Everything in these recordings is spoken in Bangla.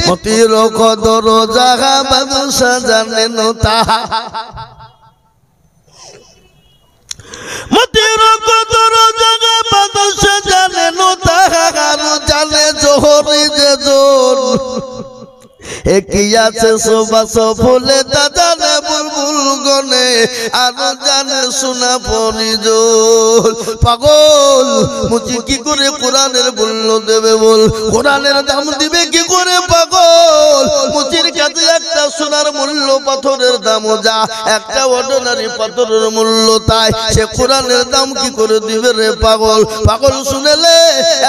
মতির কদর জাগা বাদশা জানেন তাহা মতির কদর জাগা বাদশা জানেন তাহা আর জানে জোহরি যে জোর একই আছে সুবাস ফুলে তা জানে বুলবুল গনে আর জানে সোনা পরিজল পাগল মুচি কি করে কোরআনের মূল্য দেবে বল কোরআনের দাম দিবে কি করে পাগল মুচির কাছে একটা সোনার মূল্য পাথরের দাম যা একটা অর্ডিনারি পাথরের মূল্য তাই সে কোরআনের দাম কি করে দিবে রে পাগল পাগল শুনেলে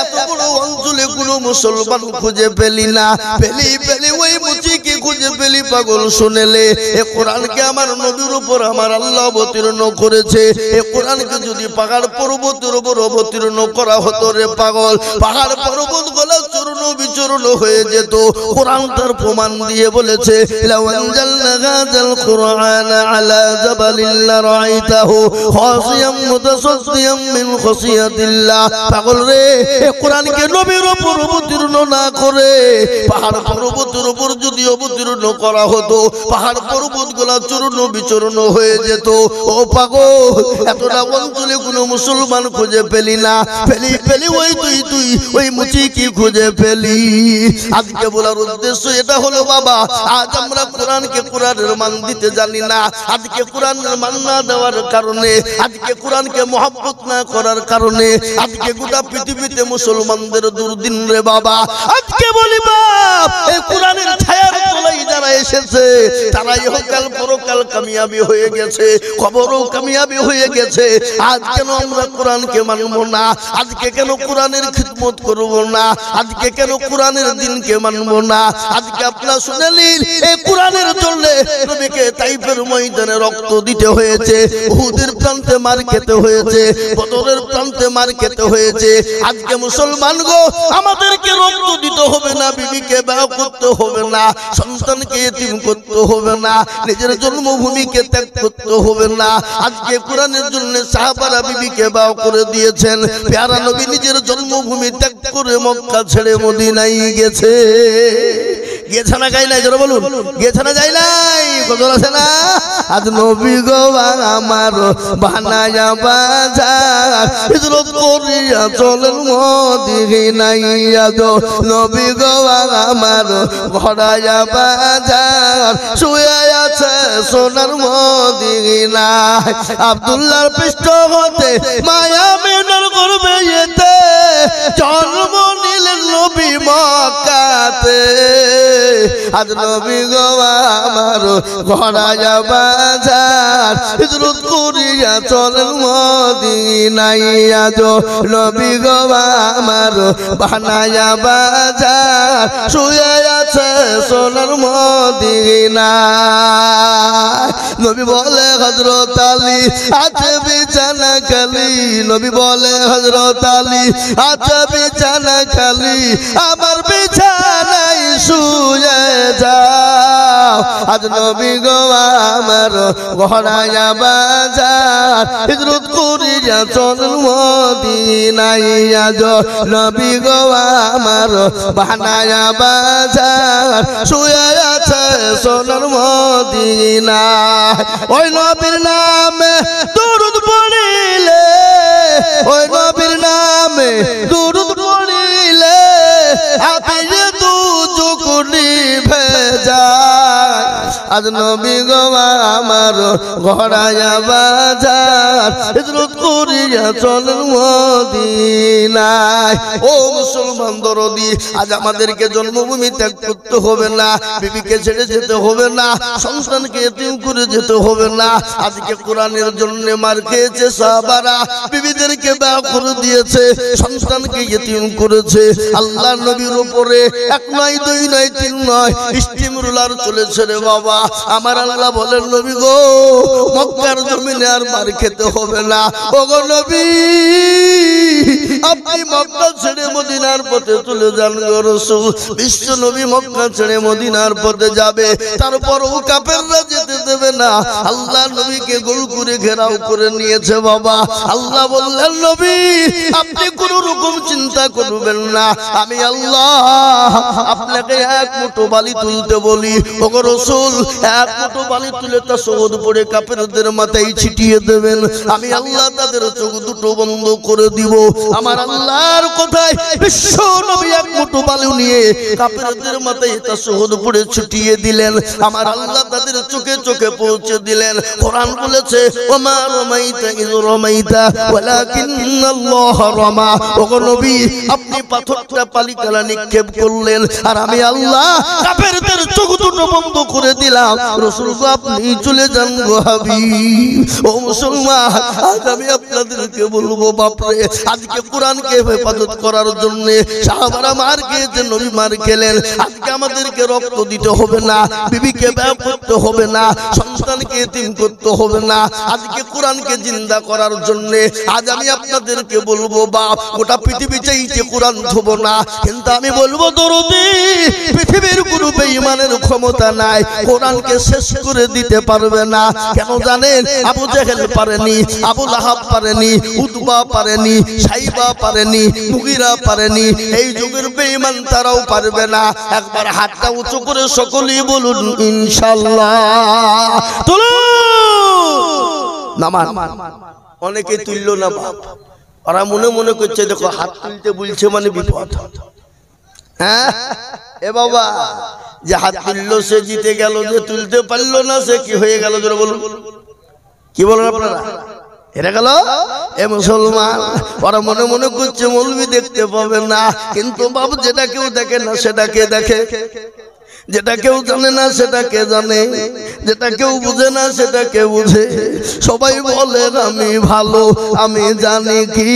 এত বড় অঞ্চলে কোনো মুসলমান খুঁজে পেলি না পেলি ওই মুচি কি খুঁজে পেলি পাগল শুনেলে এ কোরআনকে আমার নবীর উপর আমার আল্লাহ অবতীর্ণ করেছে এ কোরআনকে যদি পাহাড় পর্বতের উপর অবতীর্ণ করা হতো রে পাগল পাহাড় পর্বত গুলো চূর্ণ বিচূর্ণ হয়ে যেত কোরআন তার প্রমাণ দিয়ে বলেছে লাউ আনজালনা হাযাল কুরআনা আলা জাবালিন লারাআইতাহু খাশিয়াম মুতাসাদ্দিয়াম মিন খাশিয়াতিল্লাহ পাগল রে এ কোরআনকে নবীর উপর অবতীর্ণ না করে পাহাড় পর্বতের উপর যদি অবতীর্ণ করা হতো পাহাড় পর্বতগুলো চূর্ণ বিচূর্ণ হয়ে যেত ও পাগল এতটা অঞ্চলে কোনো মুসলমান খুঁজে পেলি না পেলি তুই ওই মুচি কি খুঁজে পেলি আজকে বলার উদ্দেশ্য এটা হলো বাবা আজ আমরা কোরআনকে কোরআনের মান দিতে জানি না আজকে কোরআনের মান না দেওয়ার কারণে আজকে কোরআনকে মহব্বত না করার কারণে আজকে গোটা পৃথিবীতে মুসলমানদের দুর্দিন রে বাবা আজকে বলি বাপ এই কোরআনের ছায়ার তলায় যারা এসেছে তারা ইহকাল পরকাল কামিয়াবি হয়ে গেছে কবরও কামিয়াবি হয়ে গেছে আজ কেন আমরা কোরআনকে মানব না আজকে কেন কোরআনের খিদমত করব না আজকে কেন কোরআনের দিনকে মানব না আজকে আপনারা শুনলেন এই কোরআনের জন্য নবীকে তাইফের ময়দানে রক্ত দিতে হয়েছে উহুদের প্রান্তে মার খেতে হয়েছে বদরের প্রান্তে মার খেতে হয়েছে আজকে মুসলমান গো আমাদেরকে রক্ত দিতে হবে না বিবিকে বিবাহ করতে হবে না সন্তানকে এতিম করতে হবে না নিজের জন্মভূমিকে ত্যাগ করতে হবে না আজকে কোরআনের জন্য সাহাবারা বিবিকে বিবাহ করে দিয়েছেন প্যারা নবী নিজের জন্মভূমি ত্যাগ করে মক্কা ছেড়ে মদিনায় গেছে গেছে না গাই নাই জোরে বলুন গেছে না যাই নাই গজল আছে না আজ নবী গো আমার বানায়া বাজার হিজরত করিয়া চলেন মদিনায় আজ নবী গো আমার ঘড়ায়া বাজার শুয়ে আছে সোনার মদিনায় আব্দুল্লাহর পৃষ্ঠ হতে মায়া মিনার করবে এতে জন্ম নিলেন নবী মক্কাতে আজ নবী গো আমার ঘড়ায়া বাজার হিজরত করিয়া চলেন মদিনায় আজ নবী গো আমার বানায়া বাজার শুয়ে আছে সোনার মদিনায় নবী বলে হযরত আলী আছে বিছানা খালি নবী বলে হযরত আলী আছে বিছানা খালি আমার বিছানায় শুয়ে যাও আজ নবী গো আমার ঘড়ায়া বাজার হিজরত করিয়া চলেন মদিনায় আজ নবী গো আমার বানায়া বাজার শুয়ে আছে সোনার মদিনায় ওই নবীর নামে দরুদ পড়িলে ওই নবীর নামে দরুদ পড়িলে আপনি দু চুকুনি ভেজায় আজ নবী গো আমার ঘড়ায়া বাজার হিজরত করিয়া চলেন মদিনায় ও মুসলমান দরদি আজ আমাদেরকে জন্মভূমি ত্যাগ করতে হবে না বিবিকে ছেড়ে যেতে হবে না সন্তানকে এতিম করে যেতে হবে না আজকে কোরআনের জন্য মার খেয়েছে সাহাবারা বিবিদেরকে বিবাহ করে দিয়েছে সন্তানকে এতিম করেছে আল্লাহ নবীর উপরে এক নয় দুই নয় তিন নয় স্টিম রুলার চলেছে রে বাবা আমার আল্লাহ বলেন নবী গো মক্কার জমিনে আর মার খেতে হবে না। ওগো নবী আপনি মক্কা ছেড়ে মদিনার পথে চলে যান গো রাসূল। বিশ্ব নবী মক্কা ছেড়ে মদিনার পথে যাবে, তারপরও কাফেররা যেতে দেবে না। আল্লাহ নবীকে গোল করে ঘেরাও করে নিয়েছে বাবা। আল্লাহ বললেন নবী আপনি কোনো রকম চিন্তা করবেন না, আমি আল্লাহ আপনাকে এক মুঠো বালি তুলতে বলি। ওগো রাসূল এক মুঠো বালি তুলে তা শহদ পড়ে কাফেরদের মাথায় ছিটিয়ে দেবেন, আমি আল্লাহ তাদের চোখ দুটো বন্ধ করে দিব। আমার আল্লাহর কথায় বিশ্ব নবী এক মুঠো বালি নিয়ে কাফেরদের মাথায় তা শহদ পড়ে ছিটিয়ে দিলেন। আমার আল্লাহ তাদের চোখে চোখে পৌঁছে দিলেন। কোরআন বলেছে ওমা রামাইতা ইয রামাইতা ওয়ালাকিন্নাল্লাহ রামা। ওগো নবী আপনি পাথরটা পালিকালা নিক্ষেপ করলেন আর আমি আল্লাহ কাফেরদের চোখ দুটো বন্ধ করে দিলাম। রাসূল আপনি চলে যান গো হাবিব। ও মুসলমান আজ আমি আপনাদেরকে বলবো বাপরে আজকে কোরআনকে হেফাজত করার জন্য সাহাবারা মার খেয়েছেন, নবী মার খেলেন। আজকে আমাদেরকে রক্ত দিতে হবে না, বিবিকে ব্যয় করতে হবে না, সন্তানকে এতিম করতে হবে না। আজকে কোরআনকে জিন্দা করার জন্য আজ আমি আপনাদেরকে বলবো বাপ গোটা পৃথিবী চাইতে কোরআন ধোব না, কিন্তু আমি বলবো দরদি পৃথিবীর কোনো বেঈমানের ক্ষমতা নাই কোরআনকে শেষ করে দিতে পারবে না। কেন জানেন? আবু জেহেল পারেনি, আবু লাহাব পারেনি, উতবা পারেনি, সাইবা পারেনি, মুগিরা পারেনি। এই যুগের বেঈমান তারাও পারবে না। একবার হাতটা উঁচু করে সকলেই বলুন ইনশাআল্লাহ। তুলুন নামান। অনেকে তুললো না বাপ, ওরা মনে মনে করছে দেখো হাত তুলতে বলছে মানে বিপদ। হ্যাঁ এ বাবা যে হাত তুললো সে জিতে গেল, যে তুলতে পারলো না সে কি হয়ে গেল? জোরে বলুন, কি বলেন আপনারা? হেরে গেল এ মুসলমান। ওরা মনে মনে করছে মৌলবি দেখতে পাবে না, কিন্তু বাবু যেটা কেউ দেখে না সেটাকে দেখে, যেটা কেউ জানে না সেটাকে জানে, যেটা কেউ বুঝে না সেটাকে বুঝে। সবাই বলে আমি ভালো, আমি জানি কি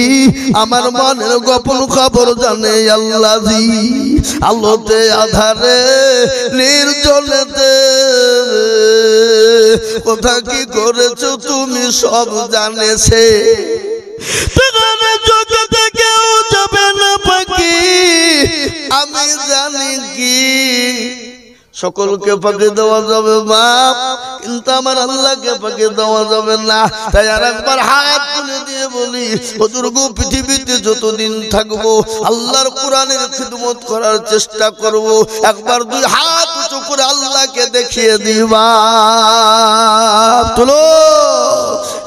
আমার মনের গোপন খবর জানে আল্লাহজি। আলোতে আধারে নির্জনেতে কোথা কি করেছো তুমি সব জানেছে। চোখে থেকেও যাবে না পাখি, আমি জানি কি সকলকে ফাঁকি দেওয়া যাবে বাপ, কিন্তু আমার আল্লাহকে ফাঁকি দেওয়া যাবে না। তাই আর একবার হাত তুলে দিয়ে বলি হুজুর গো পৃথিবীতে যতদিন থাকবো আল্লাহর কোরআনের খিদমত করার চেষ্টা করব। একবার দুই হাত উঁচু করে আল্লাহকে দেখিয়ে দিবা। তুলো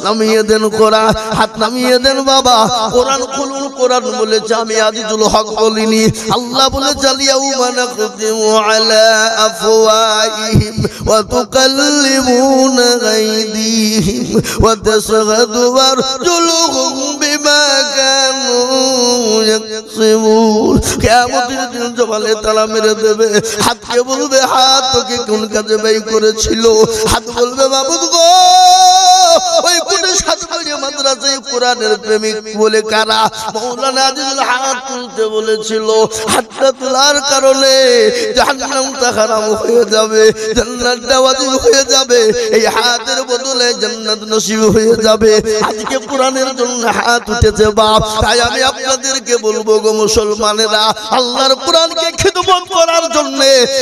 নামিয়ে দেন কোরআন, হাত নামিয়ে দেন বাবা। কোরআন খুলুন, কোরআন বলেছে আমি আজিজুল হক বলিনি। আল্লাহ বলেছে আলিয়াউমা নাখতিমু আলা আফওয়াহিহিম ওয়া তুকাল্লিমুনা আইদিহিম ওয়া তাশহাদু আরজুলুহুম বিমা কানু ইয়াকসিবুন। কিয়ামতের দিন জবালে তালা মেরে দেবে। হাতকে বলবে হাত তোকে কোন কাজে ব্যয় করেছিল? হাত বলবে মাবুদ গো ওই কোন সাতবাড়ি মাদ্রাসায় কোরআনের প্রেমিক বলে কারা মাওলানা আজিজুল হাত তুলতে বলেছিল। হাতটা তোলার কারণে জাহান্নামটা হারাম হয়ে যাবে, জান্নাতটা ওয়াজিব হয়ে যাবে। এই হাতের বদলে জান্নাত নসিব হয়ে যাবে। আজকে কোরআনের জন্য হাত উঠেছে বাপ। তাই আমি আপনাদেরকে বলবো গো মুসলমানেরা, আল্লাহর কোরআনকে খিদমত করার জন্য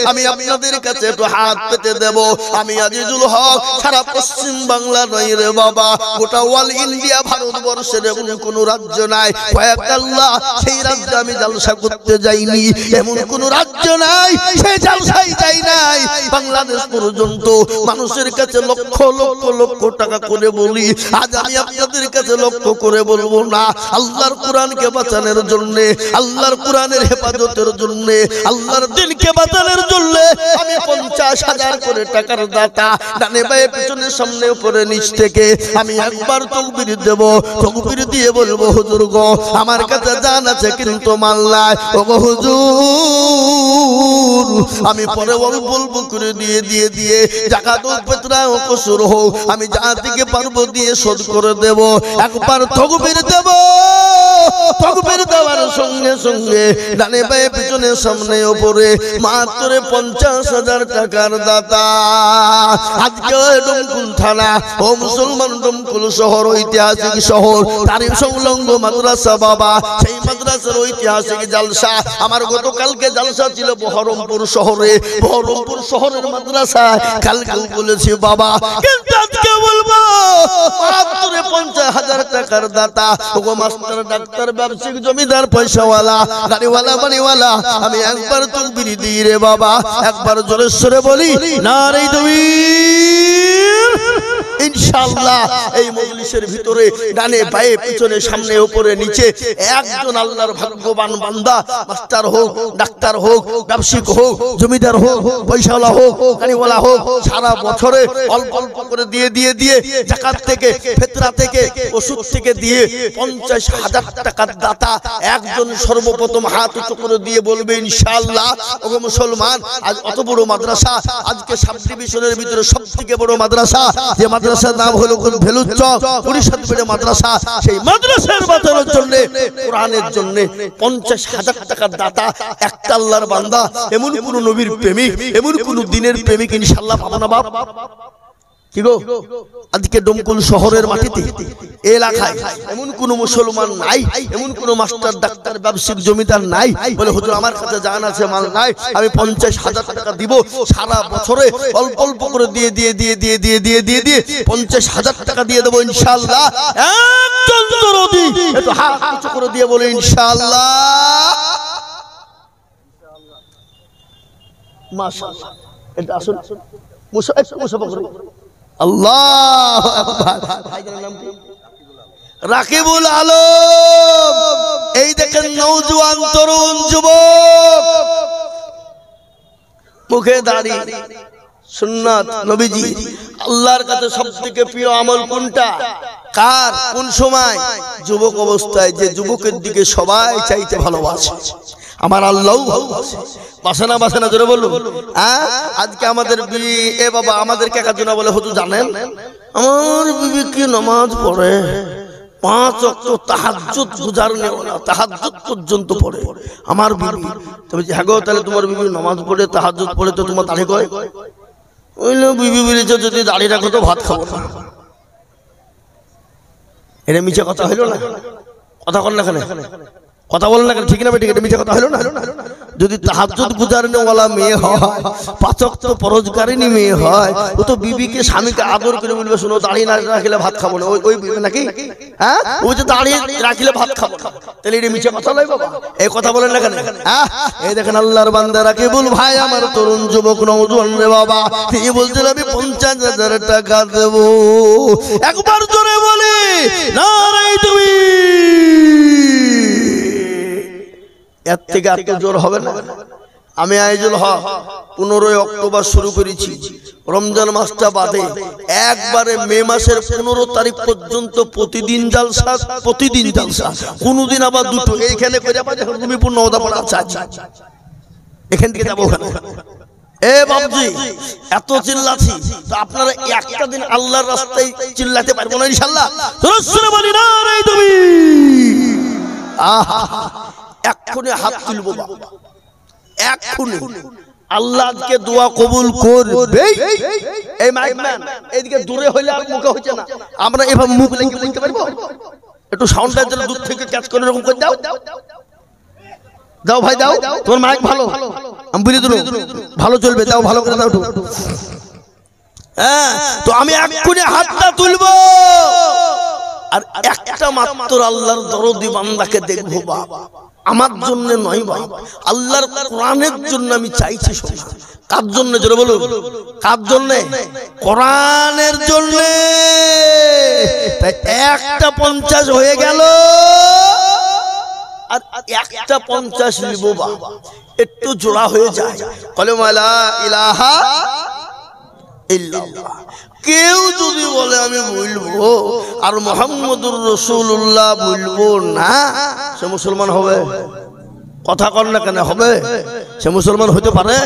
আমি আপনাদের কাছে একটু হাত পেতে দেব। আমি আজিজুল হক সারা পশ্চিম বাংলা নয় রে বাবা, গোটা অল ইন্ডিয়া ভারতবর্ষের এমন কোন রাজ্য নাই কয়েক আল্লাহ সেই রাজ্যে আমি জালসা করতে যাইনি, এমন কোন রাজ্য নাই সেই জালসায় যাই নাই। বাংলাদেশ পর্যন্ত মানুষের কাছে লক্ষ লক্ষ লক্ষ টাকা করে বলি, আজ আমি আপনাদের কাছে লক্ষ করে বলবো না। আল্লাহর কোরআনকে বাঁচানোর জন্য, আল্লাহর কোরআনের হেফাজতের জন্য, আল্লাহর দ্বীনকে বাঁচানোর জন্য আমি 50,000 করে টাকার দাতা। ডানে বায়ে পিছনে সামনে উপরে নিচ থেকে আমি একবার তাকবীর দেব। তাকবীর দিয়ে বলবো হুজুর গো আমার কাছে জান আছে কিন্তু মাল নাই। ও গো হুজুর আমি পরে বলবো করে দিয়ে দিয়ে দিয়ে যাকাত ও ফিতরা ও কসুর হোক আমি যা থেকে পারবো দিয়ে শোধ করে দেব। একবার তাকবীর দেব। তাকবীর দেওয়ার সঙ্গে সঙ্গে ডানে বায়ে পিছনে সামনে উপরে মাত্র 50,000 টাকা টাকার দাতা। আজকে ডোমকুল থানা ও মুসলমান ডোমকুল শহর ঐতিহাসিক শহর, তারিখ সংলগ্ন মাদ্রাসা বাবা, সেই মাদ্রাসার ঐতিহাসিক জালসা। আমার গতকালকে জালসা ছিল বহরমপুর শহরে, বহরমপুর শহরের মাদ্রাসায়। কালকেও বলেছি বাবা, কিন্তু আজকে বলবো মাত্র 50,000 টাকার দাতা। ওগো মাস্টার, ডাক্তার, ব্যবসায়িক, জমিদার, পয়সাওয়ালা, গাড়িওয়ালা, বাড়িওয়ালা, আমি একবার তাকবীর দিই রে বাবা, একবার জোরে সরে বলি নারে তাকবীর। ইনশাআল্লাহ এই মজলিসের ভিতরে ডানে বায়ে পিছনে সামনে উপরে নিচে একজন আল্লাহর ভাগ্যবান বান্দা, মাস্টার হোক, ডাক্তার হোক, ব্যবসায়িক হোক, জমিদার হোক, পয়সাওয়ালা হোক, গাড়িওয়ালা হোক, সারা বছরে অল্প অল্প করে দিয়ে দিয়ে দিয়ে যাকাত থেকে, ফিতরা থেকে, ওষুধ থেকে দিয়ে 50,000 টাকার দাতা একজন সর্বপ্রথম হাত উঁচু করে দিয়ে বলবে ইনশাআল্লাহ। ওগো মুসলমান, আজ অত বড় মাদ্রাসা, আজকে সাব ডিভিশনের ভিতরে সবথেকে বড় মাদ্রাসা, যে মাদ্রাসার নাম হলো ভেলুচক পরিষদ মাদ্রাসা, সেই মাদ্রাসার বাঁচানোর জন্য, কোরআনের জন্য 50,000 টাকার দাতা একটা আল্লাহর বান্দা। এমন কোন নবীর প্রেমিক, এমন কোন দিনের প্রেমিক ইনশাআল্লাহ পাবো না বাপ? কি গো, আজকে ডোমকুল শহরের মাটিতে এলাকায় এমন কোন মুসলমান নাই, এমন কোন মাস্টার, ডাক্তার, ব্যবসায়িক, জমিদার নাই বলে হুজুর আমার কাছে জান আছে, মাল নাই, আমি 50,000 টাকা দিব, সারা বছরে অল্প অল্প করে দিয়ে দিয়ে দিয়ে দিয়ে দিয়ে দিয়ে দিয়ে দিয়ে 50,000 টাকা দিয়ে দেবো ইনশাআল্লাহ। একজন দরদি একটু হাত উঁচু করে দিয়ে বলে ইনশাআল্লাহ। মাশাআল্লাহ, এটা আসুন মুসাফা করে। আল্লাহু আকবার। ভাইজানের নাম কি? রাকিবুল আলম। এই দেখেন নওজোয়ান তরুণ যুবক, মুখে দাড়ি, সুন্নাত নবীজি। আল্লাহর কাছে সবথেকে প্রিয় আমল কোনটা, কার, কোন সময়? যুবক অবস্থায়। যে যুবকের দিকে সবাই চাইতে ভালোবাসে, আমার আল্লাহও ভালোবাসে। বাসে না বাসে না জোরে বলুন। আজকে আমাদের বিবি, এ বাবা, আমাদেরকে একজন বলে হুজুর জানেন আমার বিবি কি নামাজ পড়ে, 5 ওয়াক্ত তাহাজ্জুদ গুজার নেও না, তাহাজ্জুদ পর্যন্ত পড়ে আমার বিবি। তুমি হ্যাঁ গো, তাহলে তোমার বিবি নামাজ পড়ে, তাহাজ্জুদ পড়ে, তো তোমার দাড়ি কয়? ওইলো বিবি বলেছে যদি দাড়ি রাখো তো ভাত খাবো না। এটা মিছে কথা হইলো না? কথা বল না, কথা বলেন না কেন? ঠিক না বেঠিক? এটা মিছে কথা হলো না? যদি তাহাজ্জুদ গুজারনেওয়ালা মেয়ে হয়, 5 ওয়াক্ত ফরজকারিনী মেয়ে হয়, ও তো বিবিকে, স্বামীকে আদর করে বলবে শোনো দাঁড়িয়ে না রাখলে ভাত খাবো না। ওই নাকি? হ্যাঁ, ও যে দাঁড়িয়ে রাখলে ভাত খাবো, তাহলে এটা মিছে কথা নয় বাবা? এই কথা বলেন না কেন? এই দেখেন আল্লাহর বান্দা রাকিবুল ভাই, আমার তরুণ যুবক নওজোয়ান রে বাবা, তিনি বলছেন আমি 50,000 টাকা দেব। একবার জোরে বলি নারে তাকবীর। এর থেকে এত জোর হবে না? আমি আইজুল হক 15 অক্টোবর শুরু করেছি, রমজান মাসটা বাদে একবারে মে মাসের 15 তারিখ পর্যন্ত প্রতিদিন জালসা, প্রতিদিন জালসা, কোনদিন আবার দুটো। এইখানে করে পারে রুমিপুর নওদাপাড়া আছে, এখান থেকে যাবো ওখানে। এ বাবজি, এত চিল্লাছি তো আপনারা একটা দিন আল্লাহর রাস্তায় চিল্লাতে পারবো না ইনশাআল্লাহ? রাসূল বলি না রে তুমি, আহা এক্ষুনি হাত তুলবো বাবা, এক্ষুনি। আল্লাহকে দোয়া কবুল করবে। এই মাইকম্যান এইদিকে দূরে হইলে আর মুখে হচ্ছে না, আমরা এভাবে মুখ লেগে বলতে পারবো? একটু সাউন্ডটা যেন দূর থেকে ক্যাচ করে এরকম করে দাও, দাও ভাই দাও, তোমার মাইক ভালো, আমি বুঝে দিল ভালো চলবে, দাও ভালো করে দাও। হ্যাঁ, তো আমি এক্ষুনি হাতটা তুলবো, আর একটা মাত্র আল্লাহর দরদি বান্দাকে দেখবো বাবা, আমার জন্য নয় বাবা, আল্লাহর কোরআনের জন্য আমি চাইছি। শোনা কার জন্য জোরে বলো, কার জন্য? কোরআনের জন্য। তাই একটা 50 হয়ে গেল, আর একটা 50 নিব বাবা, একটু জোড়া হয়ে যায়। কালেমা লা ইলাহা ইল্লাল্লাহ। কেউ যদি বলে আমি বলবো আর মুহাম্মদুর রাসূলুল্লাহ বলবো না, সে মুসলমান হবে? কথা কর না কেন? হবে? সে মুসলমান হতে পারে?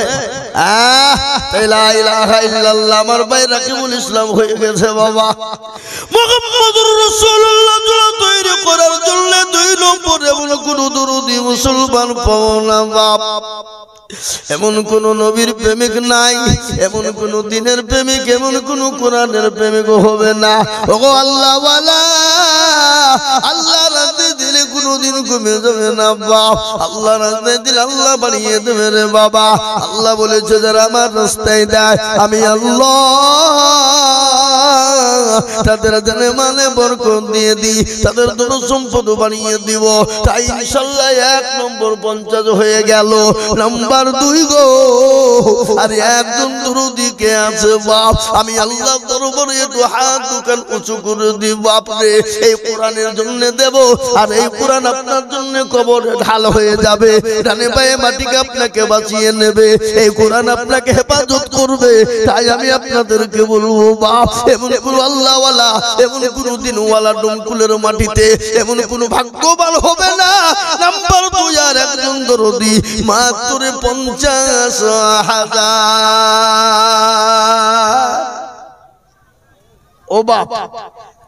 লা ইলাহা ইল্লাল্লাহ আমার ভাই রাকিবুল ইসলাম হয়ে গেছে বাবা। মুহাম্মদুর রাসূলুল্লাহ তৈরি করার জন্য 2 নম্বরে এমন কোন দরুদি মুসলমান পাবো না বাপ। এমন কোন নবীর প্রেমিক নাই, এমন কোন দিনের প্রেমিক, এমন কোন কোরআনের প্রেমিক হবে না। ওগো আল্লাহ ওয়ালা, আল্লাহ রাস্তে দিলে কোনদিন কমে যাবে না বাপ, আল্লাহ রাস্তায় দিলে আল্লাহ বাড়িয়ে দেবে রে বাবা। আল্লাহ বলেছে যারা আমার রাস্তায় দেয় আমি আল্লাহ তাদের জানে মানে বরকত দিয়ে দিই, তাদের ধন সম্পদ বাড়িয়ে দিব। তাই ইনশাআল্লাহ 1 নম্বর 50 হয়ে গেল। নাম্বার 2 গো, আর একজন দরুদি কে আছে বাপ, আমি আল্লাহ দরবারে একটু হাত দুখান উঁচু করে দিব আপনি এই কোরআনের জন্য দেব, আর এই কোরআন আপনার জন্য কবরে ঢাল হয়ে যাবে, ডানে বায়ে মাটিকে আপনাকে বাঁচিয়ে নেবে, এই কোরআন আপনাকে হেফাজত করবে। তাই আমি আপনাদেরকে বলবো বাপ, এমন কোন আল্লাহওয়ালা, এমন কোন দিনওয়ালা ডুমকুলের মাটিতে এমন কোন ভাগ্যবান হবে না। নাম্বার 2 আর একজন দরদি মাত্র 50,000। ও বাপ,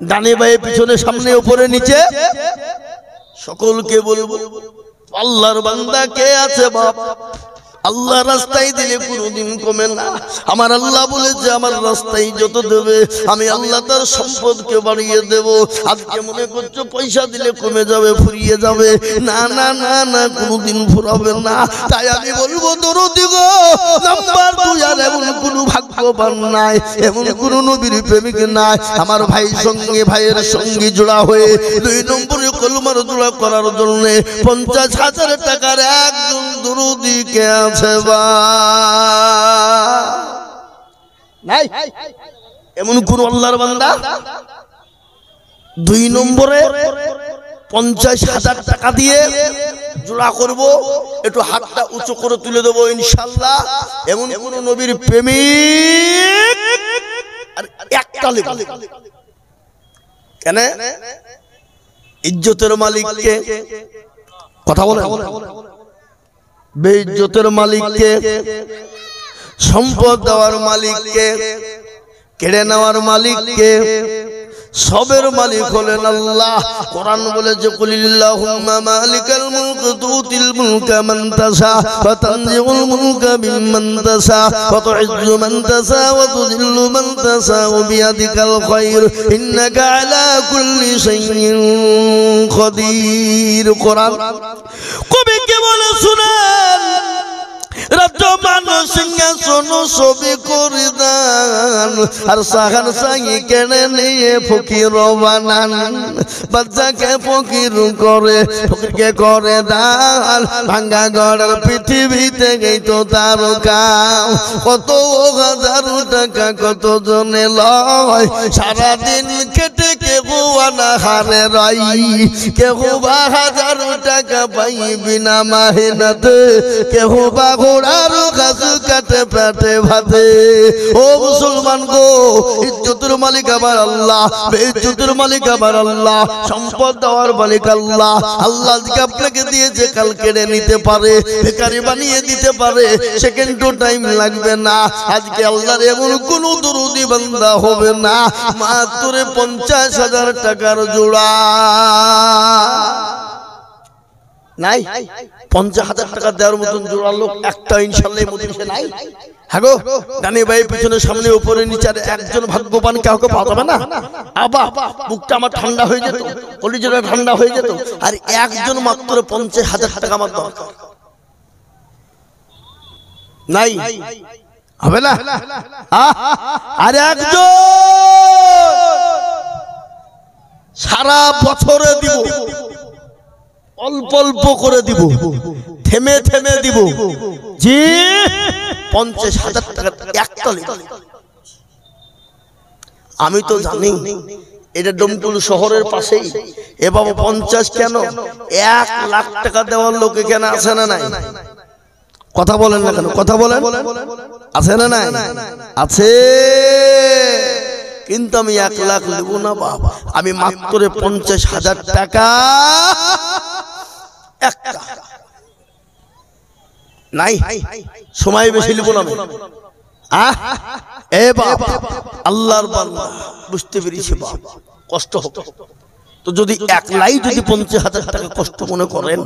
ডানে বায়ে পিছনে সামনে উপরে নিচে সকলকে বলবো আল্লাহর বান্দা কে আছে বাপ, আল্লাহ রাস্তায় দিলে কোনদিন কমে না। আমার আল্লাহ বলেছে আমার রাস্তায় যত দেবে আমি আল্লাহ তার সম্পদকে বাড়িয়ে দেব। আজকে মনে করছো পয়সা দিলে কমে যাবে, ফুরিয়ে যাবে, না না না না, কোনদিন ফুরাবে না। তাই আমি বলবো দরদি গো, নাম্বার 2 আর এমন কোন ভাগ্যবান নাই, এমন কোন নবীর প্রেমিক নাই আমার ভাই সঙ্গে ভাইয়ের সঙ্গে জোড়া হয়ে 2 নম্বরে কলমার জোড়া করার জন্য 50,000 টাকার একজন দরদি কে আছে নাই? এমন কোন আল্লাহর বান্দা 2 নম্বরে 50,000 টাকা দিয়ে জোড়া করব, একটু হাতটা উঁচু করে তুলে দেবো ইনশাআল্লাহ। এমন কোন নবীর প্রেমিক আর একটা লেখা কেন? ইজ্জতের মালিককে কথা বলে, বেইজ্জতের মালিককে, সম্পদ দেওয়ার মালিককে, কেড়ে নেওয়ার মালিককে, সবের মালিক হলেন আল্লাহ। কোরআন বলেছে কুলিল্লাহুম্মা মালিকাল মুলক তুতিল মুলকা মান তাশা ওয়া তানজিউল মুলকা মিম্মান তাশা ওয়া তুইজ্জু মান তাশা ওয়া তুযিল্লু মান তাশা বিয়াদিকাল খায়র ইন্নাকা আলা কুল্লি শাইইন কাদির। কোরআন কবি কে বলে শুনেন, রাজ্য মানুষ সিংহাসন সবই করে দান, আর সাহান সাহি কেড়ে নিয়ে ফকির বানান। বাচ্চাকে ফকির করে, ফকিরকে করে দান, ভাঙ্গা গড়ের পৃথিবীতে গেই তো তার কাম। কত হাজার টাকা কত জনে লয়, সারাদিন খেটে কেউ আনাহারে রয়, কেউ বা 1000 টাকা পাই বিনা মেহনতে, কেউ বা ঘোড়ার গাছ কাটে পেটে ভাতে। ও মুসলমান গো, ইজ্জতের মালিক আমার আল্লাহ, বেইজ্জতের মালিক আমার আল্লাহ, সম্পদ দেওয়ার মালিক আল্লাহ। আল্লাহ আজকে আপনাকে দিয়েছে, কাল কেড়ে নিতে পারে, বেকারি বানিয়ে দিতে পারে, সেকেন্ডও টাইম লাগবে না। আজকে আল্লাহর এমন কোন দরদি বান্দা হবে না মাত্র 50,000 টাকার জোড়া নাই। 50,000 টাকা দেওয়ার মতন জোড়া লোক একটা ইনশাআল্লাহ মদিনায় নাই। হ্যাঁ গো, ডানে বায়ে পিছনে সামনে উপরে নিচে একজন ভাগ্যবান কাউকে পাওয়া যাবে না? আবা বুকটা আমার ঠান্ডা হয়ে যেত, কলিজাটা ঠান্ডা হয়ে যেত। আর একজন মাত্র 50,000 টাকা আমার দরকার নাই, হবে না? আর একজন সারা বছরে দিব, অল্প অল্প করে দিব, থেমে থেমে দিব, জি 50,000 টাকা একটা লিখা। আমি তো জানি এটা ডমকুল শহরের পাশেই। এ বাবা 50 কেন, 1 লাখ টাকা দেওয়ার লোক এখানে আছে না নাই? কথা বলেন না কেন? কথা বলেন, আছে না নাই? আছে। কিন্তু আমি 1 লাখ দেব না বাবা, আমি মাত্র 50,000 টাকা একটা নাই। সময় বেশি লিব না এ বাবা, আল্লাহর বান্দা বুঝতে পেরেছি বাবা, কষ্ট হবে তো। যদি 1 লাই যদি 50,000 টাকা কষ্ট মনে করেন,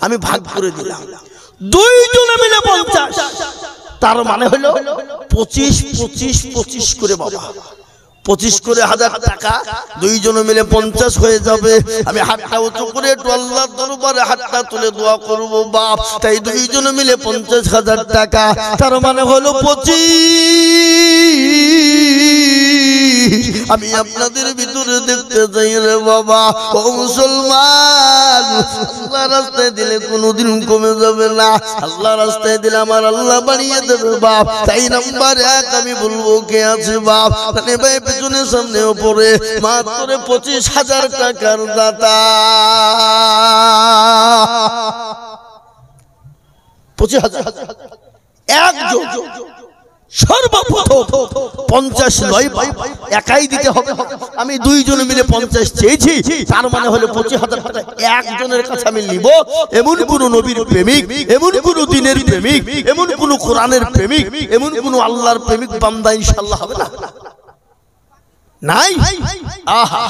আমি ভাগ করে দিলাম। দুইজনে মিলে 50, তার মানে হলো 25 25 25 করে বাবা, 25 করে 1000 টাকা, দুইজনে মিলে 50 হয়ে যাবে। আমি হাতটা উঁচু করে একটু আল্লাহর দরবারে হাতটা তুলে দোয়া করব বাপ, তাই দুইজনে মিলে 50,000 টাকা, তার মানে হলো 25। আমি আপনাদের ভিতরে দেখতে চাই রে বাবা, ও মুসলমান, আল্লাহ রাস্তায় দিলে কোনোদিন কমে যাবে না, আল্লাহ রাস্তায় দিলে আমার আল্লাহ বাড়িয়ে দেবে বাপ। তাই নাম্বার 1 আমি বলবো কে আছে বাপ, মানে ভাই পেছনে সামনে উপরে মাত্র 25,000 টাকার দাতা। 25,000 একজন সর্বপ্রথম 50 নয় একাই দিতে হবে। আমি দুইজনে মিলে 50 চেয়েছি, তার মানে হলো 25,000 টাকা একজনের কাছে আমি নিব। এমন কোন নবীর প্রেমিক, এমন কোন দিনের প্রেমিক, এমন কোন কোরআনের প্রেমিক, এমন কোন আল্লাহর প্রেমিক বান্দা ইনশাআল্লাহ হবে না, নাই। আহা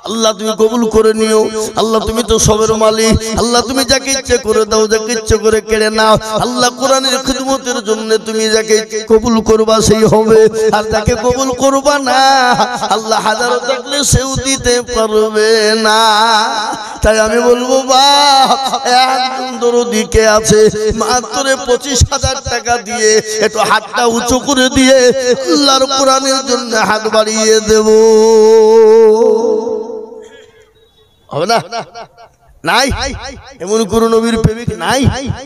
আল্লাহ তুমি কবুল করে নিও। আল্লাহ তুমি তো সবের মালিক, আল্লাহ তুমি যাকে ইচ্ছে করে দাও, যাকে ইচ্ছে করে কেড়ে নাও। আল্লাহ কোরআনের খিদমতের জন্য তুমি যাকে কবুল করবা সেই হবে, আর যাকে কবুল করবা না আল্লাহ হাজারো থাকলে সেও দিতে পারবে না। তাই আমি বলবো বাপ, একজন দরদি কে আছে মাত্র 25,000 টাকা দিয়ে একটু হাতটা উঁচু করে দিয়ে আল্লাহর কোরআনের জন্য হাত বাড়িয়ে দেব, হবে না? নাই এমন কোন নবীর প্রেমিক নাই?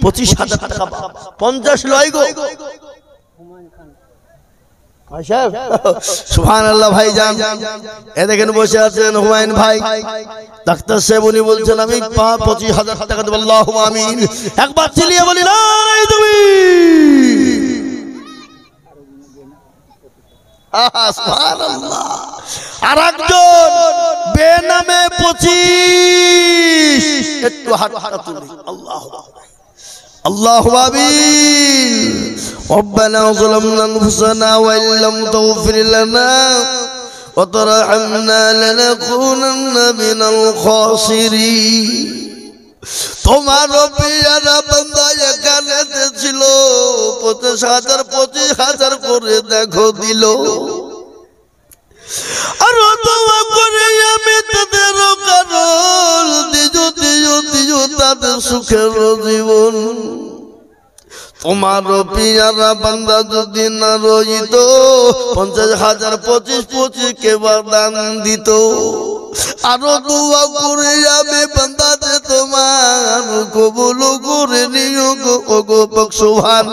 25,000 টাকা 50 লয় গো সুবহানাল্লাহ। ভাই যান এ দেখেন বসে আছেন হুমায়ুন ভাই, ডাক্তার সাহেব উনি বলছেন আমি 25,000 টাকা দেব। আল্লাহুম্মা আমিন। একবার চিল্লিয়ে বলি না তুমি। সুবহানাল্লাহ। আরেকজন বেনামে 25, একটু হাতটা তুলে আল্লাহু আল্লাহু আমিন। ربنا ظلمنا انفسنا وان لم تغفر لنا وترحمنا لنكونن من الخاسرين। তোমার প্রিয়রা বান্দা এখানে ছিল 25,000 করে দেখো দিল, আর দোয়া করে আমি তাদের কারণ দিও তাদের সুখের জীবন। তোমার পিয়ারা বান্দা যদি না রইত 50,000 25 কে দান দিত। আরো দোয়া করে আমি বান্দা যে তোমার কবুল করে নিও গো পাক সুবহান।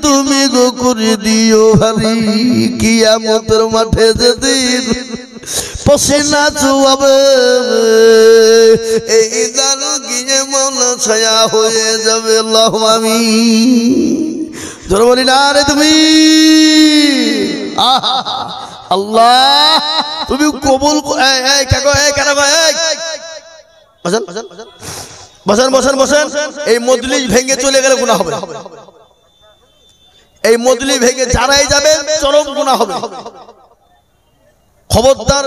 তুমি গো করে দিও ভারি কিয়ামতের মাঠে যেদিন পসিনা চুয়াবে এই দান গিয়ে মন ছায়া হয়ে যাবে। আল্লাহু আমিন। জোরে বলি না রে তুমি। আল্লাহ তুমি কবুল। বসেন বসেন বসেন। এই মজলিস ভেঙে চলে গেলে গুনাহ হবে, এই মজলিস ভেঙে যারাই যাবেন চরম গুনাহ হবে। খবরদার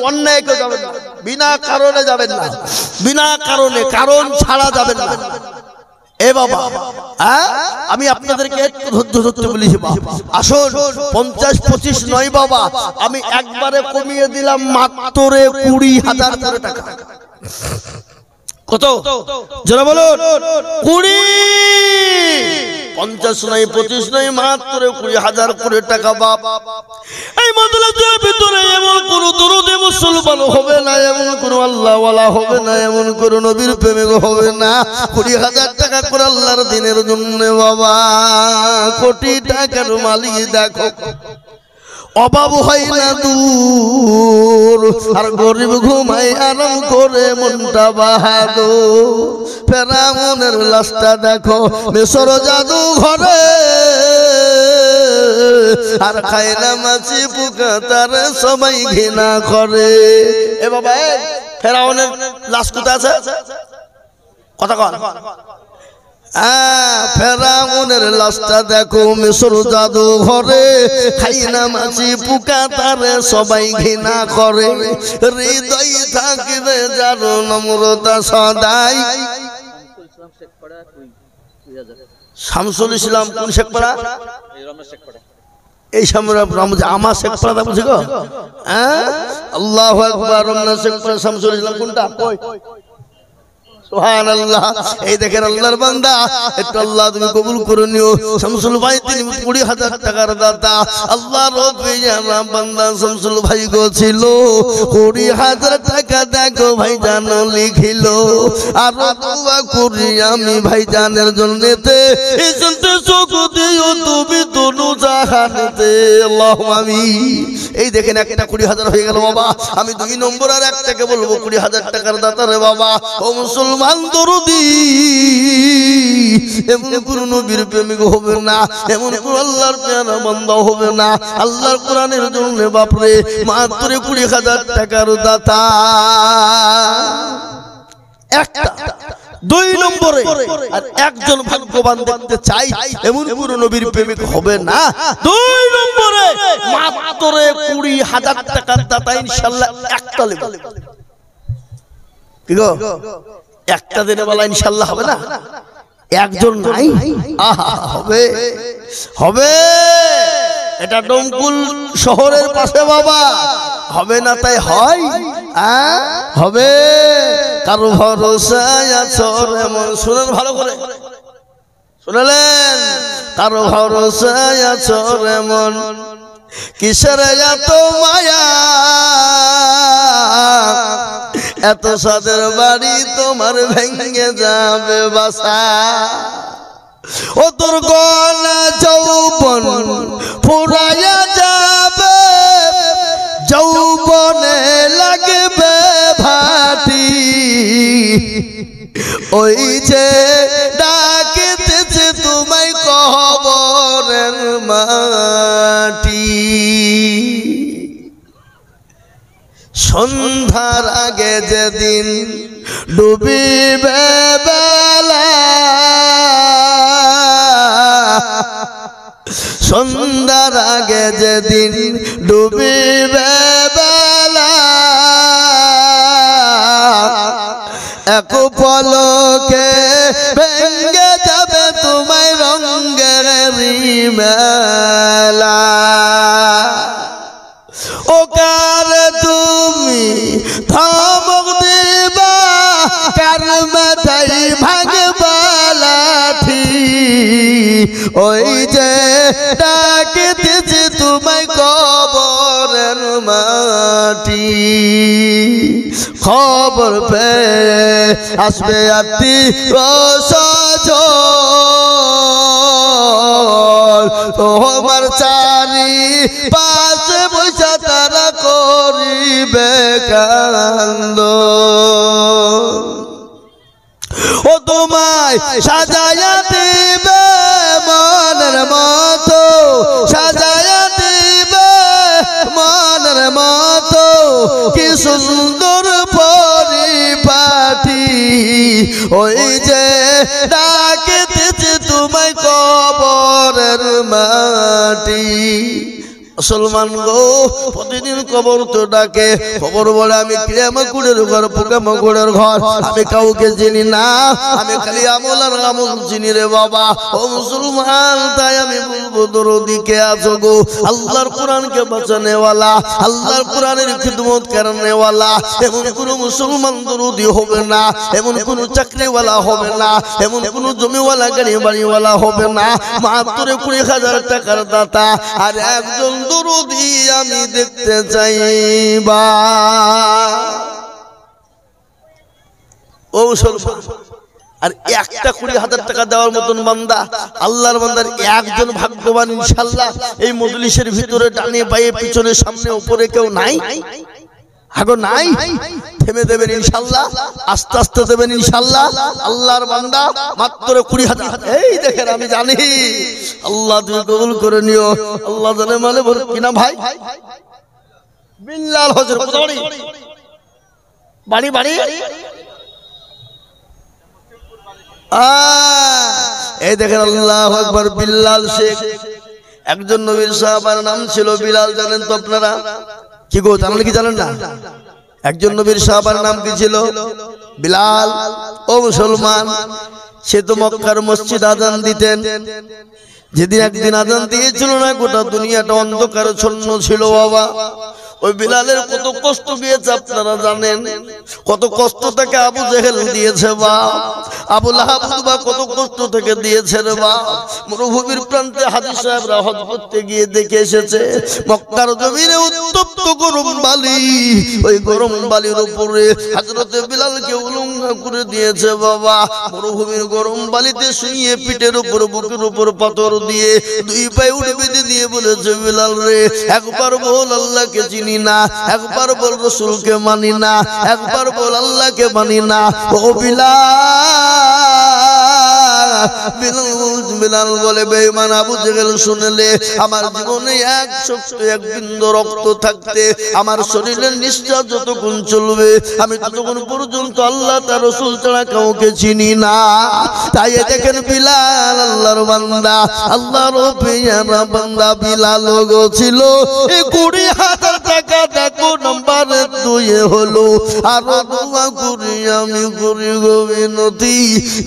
অন্যায় কেউ যাবেন না, বিনা কারণে যাবেন না, বিনা কারণে কারণ ছাড়া যাবেন না। এ বাবা আমি আপনাদেরকে একটু ধৈর্য ধরতে বলেছি বাবা। আসুন 50-25 নয় বাবা, আমি একবারে কমিয়ে দিলাম মাত্র 20,000 করে টাকা। কত যারা বলুন? 20। 50 নয় 25 নয় মাত্র 20,000 করে টাকা বাপ। এই মাদ্রাসার ভিতরে এমন কোন দরুদে মুসলমান হবে না, এমন কোন আল্লাহওয়ালা হবে না, এমন কোন নবীর প্রেমিক হবে না। 20,000 টাকা করে আল্লাহর দিনের জন্য বাবা। কোটি টাকার মালিক দেখো, অভাব হয় না দূর, আর গরিব ঘুমাই আরাম করে মনটা বাহাদুর। ফেরাউনের লাশটা দেখো মিশর জাদু ঘরে, আর খায়না মাছি পোকা তার সবাই ঘৃণা করে। এ বাবা ফেরাউনের লাশ কোথায় আছে? কথা কন। ফেরাউনের লাশটা দেখো মিশর জাদু ঘরে, খাইনা মাছি পোকা তারে সবাই ঘৃণা করে, হৃদয় থাকিবে যার নম্রতা সদাই। শামসুল ইসলাম কোন শেখপাড়া? এই সামনে আমার শেখপাড়া বুঝি গো। আল্লাহু আকবার। রমনা শেখপাড়া শামসুল ইসলাম কোনটা? সুবহানাল্লাহ। এই দেখেন আল্লাহর বান্দা, একটু আল্লাহ তুমি কবুল করে নিও। শামসুল ভাই তিনি 20,000 টাকার দাতা। আল্লাহর রব্বিয়ানা বান্দা শামসুল ভাই গো ছিল 20,000 টাকা দেখো ভাই জানো লিখিল। আর দোয়া করি আমি ভাই জানের জন্যতে, এই জন্যে চোখ দিও তুমি দুনু জাহানেতে, আল্লাহুম্মা আমিন। এই দেখেন একটা 20,000 হয়ে গেল বাবা। আমি 2 নম্বর আর একটাকে বলবো 20,000 টাকার দাতা রে বাবা। ও মুসলমান দরদি, এমন কোন নবীর প্রেমিক হবে না, এমন কোন আল্লাহর পেয়ারা বান্দা হবে না আল্লাহর কোরআনের জন্য বাপরে মাত্র 20,000 টাকার দাতা একটা। 2 নম্বরে আর একজন ভাগ্যবান দেখতে চাই, এমন কোন নবীর প্রেমিক হবে না। 2 নম্বরে মাত্র 20,000 টাকার দাতা ইনশাআল্লাহ একটা লেবে। কি গো, একটা দিনে বলা ইনশাআল্লাহ হবে না? একজন নাই, আহা হবে হবে। এটা ডমকুল শহরের পাশে বাবা, হবে না তাই হয়, হবে। কারো ভরসায় আছো এমন, শুনেন ভালো করে শুনলেন, কারো ভরসায় আছো এমন, কিসের এত মায়া, এত সাদের বাড়ি তোমার ভেঙে যাবে বাসা। ও তোর গলা যৌবন ফুরাইয়া যাবে, যৌবনে লাগবে ভাটি, ওই যে ডাকিতেছে তোমায় কবরের মাটি। সন্ধ্যার আগে যেদিন ডুবিবে বেলা, সন্ধ্যার আগে যেদিন ডুবিবে বেলা, এক পলকে ভেঙে যাবে তোমায় রঙের মেলা। ও কার তুমি ধমক দিবা, কার মাথায় ভাঙবা লাঠি, ওই যে ডাকিতেছে তোমায় কবরের মাটি। খবর পেয়ে আসবে আত্মীয়-স্বজন, তোমার চারি পাশে বসে তারা করিবে কান্দ। ও তোমায় সাজায়া দিবে মনের মতো, সাজায়া দিবে মনের মতো, কি সুন্দর পরিপাটি, ওই যে ডাকিতেছে তোমায় কবরের মাটি। মুসলমান গো, প্রতিদিন কবর তো ডাকে, খবর বলে আমি কিয়ামতের ঘর, পোকামাকড়ের ঘর, আমি কাউকে চিনি না, আমি খালি আমল আর আমল চিনি রে বাবা। ও মুসলমান, তাই আমি বলবো দরদি কে আছো গো, আল্লাহর কোরআনকে বাঁচানে ওয়ালা, আল্লাহর কোরআনের খিদমত করনে ওয়ালা, এমন কোন মুসলমান দরদি হবে না, এমন কোন চাকরিওয়ালা হবে না, এমন কোন জমিওয়ালা গাড়ি বাড়িওয়ালা হবে না, মাত্র 20,000 টাকার দাতা আর একজন দরদি আমি দেখতে চাইবা। ও মুসলমান, আর একটা 20,000 টাকা দেওয়ার মতন বান্দা, আল্লাহর বান্দার একজন ভাগ্যবান ইনশাআল্লাহ এই মজলিসের ভিতরে, ডানে বায়ে পিছনে সামনে উপরে কেউ নাই? আগো নাই? থেমে দেবেন ইনশাআল্লাহ, আস্তে আস্তে দেবেন ইনশাআল্লাহ। আল্লাহর বান্দা মাত্র 20,000। এই দেখেন, আমি জানি আল্লাহ তুমি কবুল করে নিও। আল্লাহ জানে মানে বল কিনা ভাই, বিল্লাল হজর বাড়ি বাড়ি এই দেখেন আল্লাহু আকবার, বিল্লাল শেখ একজন নবীর সাহাবার নাম ছিল বিলাল। জানেন তো আপনারা? কি গো, জানেন কি জানেন না? একজন নবীর সাহাবার নাম কি ছিল? বিলাল। ও মুসলমান, সে তো মক্কার মসজিদ আজান দিতেন। যেদিন একদিন আজান দিয়েছিল না, গোটা দুনিয়াটা অন্ধকারচ্ছন্ন ছিল বাবা। ওই বিলালের কত কষ্ট দিয়েছে আপনারা জানেন? কত কষ্ট থেকে আবু জেহেল দিয়েছে বা আবু লাহাব বা কত কষ্ট থেকে দিয়েছে রে বা। মরুভূমির প্রান্তে হাজী সাহেবরা হজ করতে গিয়ে দেখে এসেছে মক্কার জমিনে উত্তপ্ত গরম বালি, ওই গরম বালির উপরে হযরতে বিলালকে উলঙ্গ করে দিয়েছে বাবা। মরুভূমির গরম বালিতে শুইয়ে পিঠের উপর বুকের উপর পাথর দিয়ে দুই পায়ে উঠে বেঁধে দিয়ে বলেছে, বিলাল রে, একবার বল আল্লাহকে চিনি না, একবার বল রাসূলকে মানি না, একবার বল আল্লাহকে মানি না। ও বিলাল বলে, বেঈমান আবু জেহেল শুনলে আমার জীবনে এক শক্ত এক বিন্দু রক্ত থাকতে আমার শরীরের নিঃশ্বাস যতক্ষণ চলবে আমি ততক্ষণ পর্যন্ত আল্লাহ তার রাসূল ছাড়া কাউকে চিনি না। তাই দেখেন বিলাল আল্লাহর বান্দা, আল্লাহর পেয়ারা বান্দা বিলাল গো ছিল। 20,000 টাকা দেখো নাম্বার 2 হলো। আর দোয়া করি আমি করি গো বিনতি,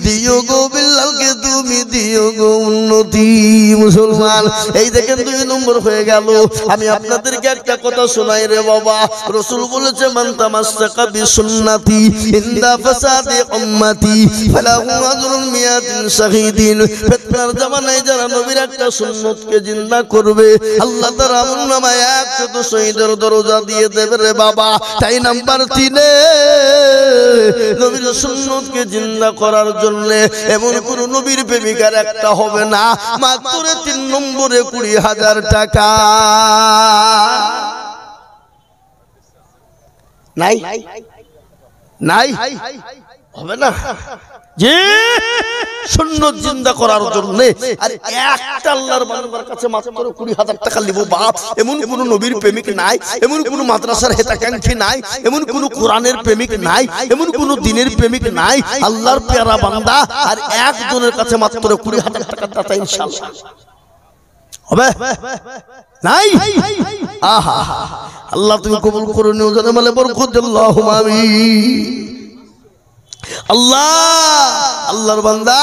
দিও গো বিলালকে তুমি দিও গো উন্নতি। মুসলমান, এই দেখেন 2 নম্বর হয়ে গেল। আমি আপনাদেরকে একটা কথা শোনাই রে বাবা। রাসূল বলেছে, মান তামাসসাকা বিসুন্নতি ইনদা ফাসাদি উম্মতি ফালাহু আজরুন মিয়াতিন শাহীদিন। ফিতনার জামানায় যারা নবীর একটা সুন্নতকে জিন্দা করবে, আল্লাহ তাআলা আমলনামায় 100 শহীদের দরজা দিয়ে দেবে রে বাবা। তাই নাম্বার 3 নবীর সুন্নতকে জিন্দা করার জন্য এমন কোন নবীর প্রেমিকার একটা হবে না, মাত্র 3 নম্বরে 20,000 টাকা। নাই নাই হবে না যে সুন্নত জিন্দা করার জন্য। আর একটা আল্লাহর বান্দার কাছে মাত্র 20,000 টাকা নিব বাপ, এমন কোন নবীর প্রেমিক নাই, এমন কোন মাদ্রাসার হেতাকাঙ্ক্ষী নাই, এমন কোন কোরআনের প্রেমিক নাই, এমন কোন দ্বীনের প্রেমিক নাই, আল্লাহর পেয়ারা বান্দা। আর একজনের কাছে মাত্র 20,000 টাকা দাতা ইনশাআল্লাহ হবে নাই? আহা, আল্লাহ তুমি কবুল করে নিও, জানে মালে বরকত আল্লাহুম্মা আমিন। আল্লাহ, আল্লাহর বান্দা,